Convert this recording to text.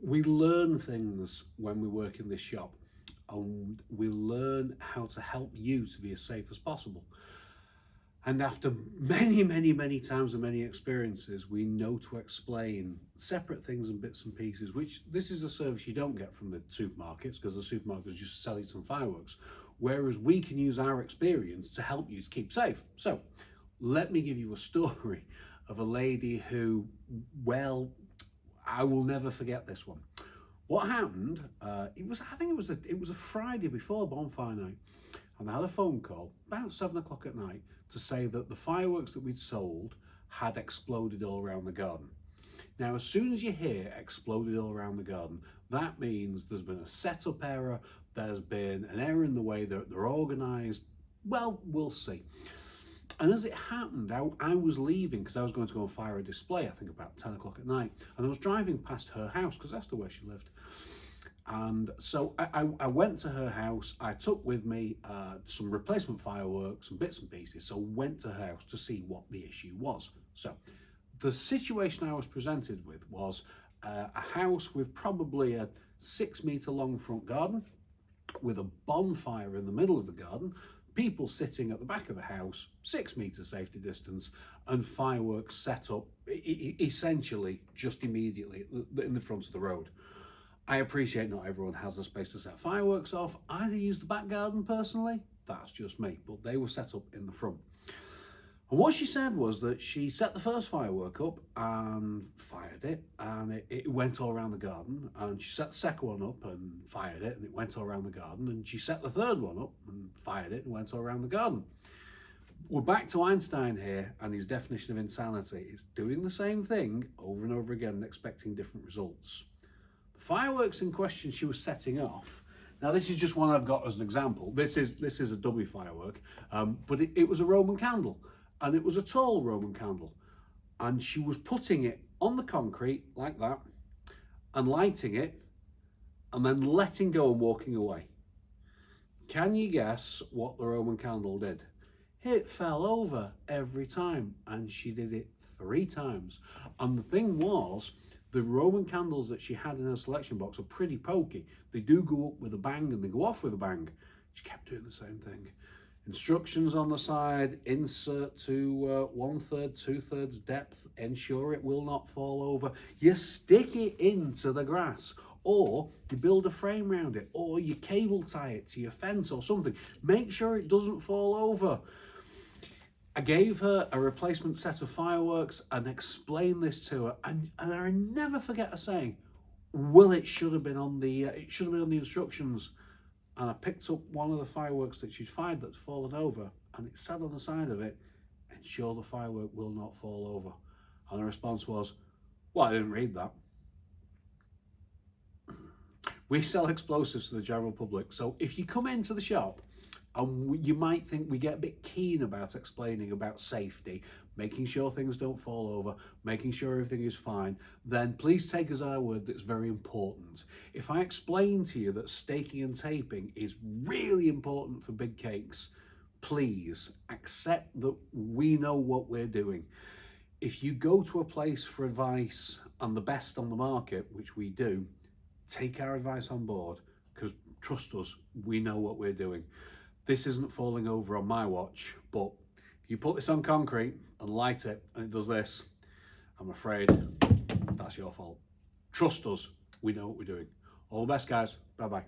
We learn things when we work in this shop, and we learn how to help you to be as safe as possible. And after many times and many experiences, we know to explain separate things and bits and pieces, which this is a service you don't get from the supermarkets, because the supermarkets just sell you some fireworks. Whereas we can use our experience to help you to keep safe. So let me give you a story of a lady who, well, I will never forget this one. What happened? I think it was a Friday before bonfire night, and I had a phone call about 7 o'clock at night to say that the fireworks that we'd sold had exploded all around the garden. Now, as soon as you hear exploded all around the garden, that means there's been a setup error, there's been an error in the way that they're organised. Well, we'll see. And as it happened, I was leaving because I was going to go and fire a display, I think about 10 o'clock at night. And I was driving past her house because that's the way she lived. And so I went to her house. I took with me some replacement fireworks and bits and pieces. So went to her house to see what the issue was. So the situation I was presented with was a house with probably a 6 meter long front garden with a bonfire in the middle of the garden, people sitting at the back of the house, 6 meter safety distance, and fireworks set up essentially just immediately in the front of the road. I appreciate not everyone has the space to set fireworks off. I use the back garden personally, that's just me, but they were set up in the front. And what she said was that she set the first firework up and fired it, and it went all around the garden. And she set the second one up and fired it, and it went all around the garden. And she set the third one up and fired it and went all around the garden. We're back to Einstein here and his definition of insanity. It's doing the same thing over and over again and expecting different results. The fireworks in question she was setting off, now this is just one I've got as an example. This is a dummy firework, but it was a Roman candle. And it was a tall Roman candle, and she was putting it on the concrete like that and lighting it and then letting go and walking away. Can you guess what the Roman candle did? It fell over every time, and she did it 3 times. And the thing was, the Roman candles that she had in her selection box are pretty pokey. They do go up with a bang and they go off with a bang. She kept doing the same thing. Instructions on the side: insert to 1/3, 2/3 depth, ensure it will not fall over. You stick it into the grass, or you build a frame around it, or you cable tie it to your fence or something. Make sure it doesn't fall over. I gave her a replacement set of fireworks and explained this to her, and I never forget her saying, well, it should have been on the instructions. And I picked up one of the fireworks that she'd fired that's fallen over, and it sat on the side of it, ensure the firework will not fall over. And the response was, well, I didn't read that. We sell explosives to the general public, so if you come into the shop, and you might think we get a bit keen about explaining about safety, making sure things don't fall over, making sure everything is fine, then please take as our word that it's very important. If I explain to you that staking and taping is really important for big cakes, please accept that we know what we're doing. If you go to a place for advice and the best on the market, which we do, take our advice on board, because trust us, we know what we're doing. This isn't falling over on my watch, but if you put this on concrete and light it and it does this, I'm afraid that's your fault. Trust us, we know what we're doing. All the best, guys. Bye-bye.